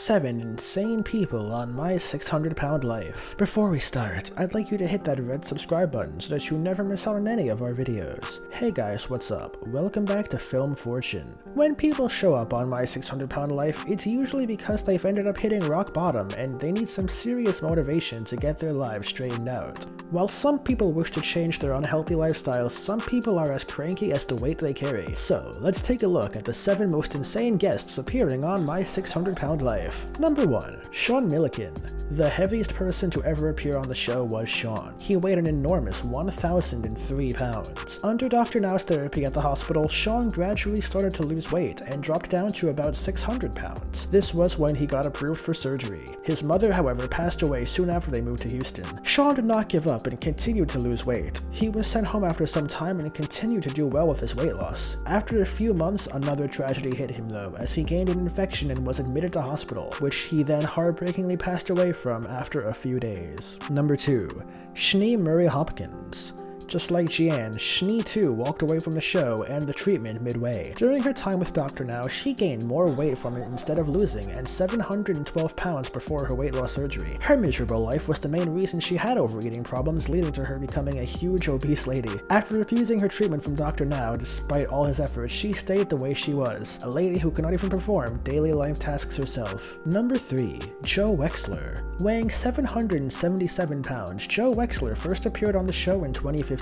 7 insane people on my 600 pound life. Before we start, I'd like you to hit that red subscribe button so that you never miss out on any of our videos. Hey guys, what's up? Welcome back to Film Fortune. When people show up on my 600 pound life, it's usually because they've ended up hitting rock bottom and they need some serious motivation to get their lives straightened out. While some people wish to change their unhealthy lifestyles, some people are as cranky as the weight they carry. So, let's take a look at the 7 most insane guests appearing on my 600 pound life. Number 1. Sean Milliken. The heaviest person to ever appear on the show was Sean. He weighed an enormous 1,003 pounds. Under Dr. Now's therapy at the hospital, Sean gradually started to lose weight and dropped down to about 600 pounds. This was when he got approved for surgery. His mother, however, passed away soon after they moved to Houston. Sean did not give up and continued to lose weight. He was sent home after some time and continued to do well with his weight loss. After a few months, another tragedy hit him though, as he gained an infection and was admitted to hospital, which he then heartbreakingly passed away from after a few days. Number 2. Schnee Murray Hopkins. Just like Jian, Schnee too walked away from the show and the treatment midway. During her time with Dr. Now, she gained more weight from it instead of losing, and 712 pounds before her weight loss surgery. Her miserable life was the main reason she had overeating problems, leading to her becoming a huge obese lady. After refusing her treatment from Dr. Now, despite all his efforts, she stayed the way she was, a lady who could not even perform daily life tasks herself. Number 3. Joe Wexler. Weighing 777 pounds, Joe Wexler first appeared on the show in 2015.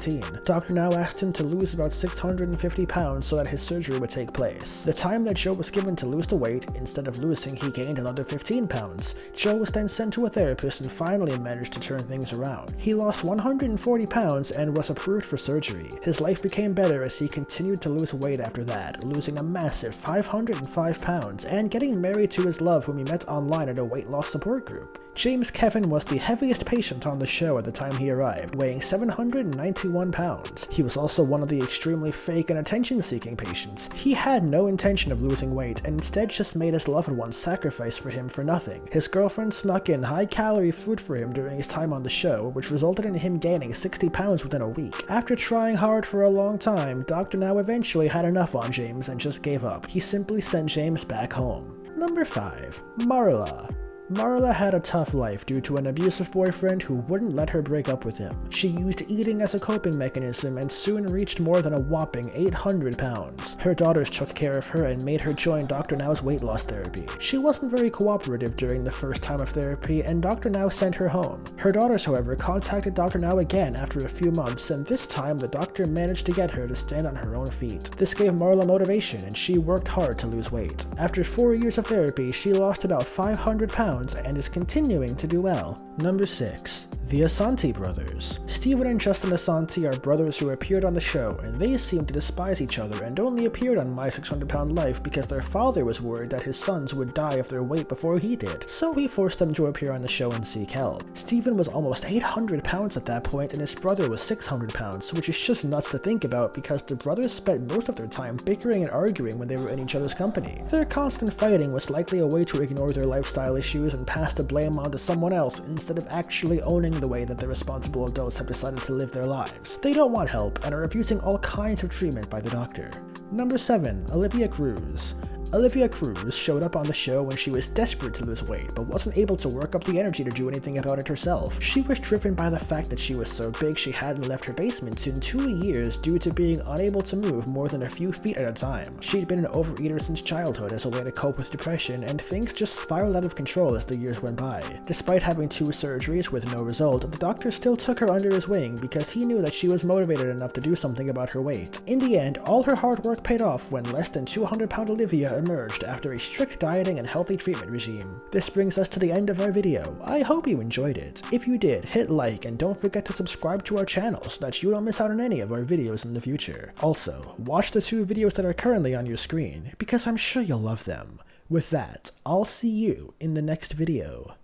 Dr. Now asked him to lose about 650 pounds so that his surgery would take place. The time that Joe was given to lose the weight, instead of losing, he gained another 15 pounds. Joe was then sent to a therapist and finally managed to turn things around. He lost 140 pounds and was approved for surgery. His life became better as he continued to lose weight after that, losing a massive 505 pounds and getting married to his love, whom he met online at a weight loss support group. James Kevin was the heaviest patient on the show at the time he arrived, weighing 791 pounds. He was also one of the extremely fake and attention-seeking patients. He had no intention of losing weight and instead just made his loved ones sacrifice for him for nothing. His girlfriend snuck in high-calorie food for him during his time on the show, which resulted in him gaining 60 pounds within a week. After trying hard for a long time, Dr. Now eventually had enough on James and just gave up. He simply sent James back home. Number 5. Marla. Marla had a tough life due to an abusive boyfriend who wouldn't let her break up with him. She used eating as a coping mechanism and soon reached more than a whopping 800 pounds. Her daughters took care of her and made her join Dr. Now's weight loss therapy. She wasn't very cooperative during the first time of therapy and Dr. Now sent her home. Her daughters, however, contacted Dr. Now again after a few months, and this time the doctor managed to get her to stand on her own feet. This gave Marla motivation and she worked hard to lose weight. After 4 years of therapy, she lost about 500 pounds and is continuing to do well. Number 6. The Asante brothers. Stephen and Justin Asante are brothers who appeared on the show, and they seem to despise each other and only appeared on My 600 Pound Life because their father was worried that his sons would die of their weight before he did, so he forced them to appear on the show and seek help. Stephen was almost 800 pounds at that point and his brother was 600 pounds, which is just nuts to think about because the brothers spent most of their time bickering and arguing when they were in each other's company. Their constant fighting was likely a way to ignore their lifestyle issues and pass the blame onto someone else instead of actually owning the way that the responsible adults have decided to live their lives. They don't want help and are refusing all kinds of treatment by the doctor. Number 7. Olivia Cruz. Olivia Cruz showed up on the show when she was desperate to lose weight, but wasn't able to work up the energy to do anything about it herself. She was driven by the fact that she was so big she hadn't left her basement in 2 years due to being unable to move more than a few feet at a time. She'd been an overeater since childhood as a way to cope with depression, and things just spiraled out of control as the years went by. Despite having 2 surgeries with no result, the doctor still took her under his wing because he knew that she was motivated enough to do something about her weight. In the end, all her hard work paid off when less than 200-pound Olivia emerged after a strict dieting and healthy treatment regime. This brings us to the end of our video. I hope you enjoyed it. If you did, hit like and don't forget to subscribe to our channel so that you don't miss out on any of our videos in the future. Also, watch the 2 videos that are currently on your screen because I'm sure you'll love them. With that, I'll see you in the next video.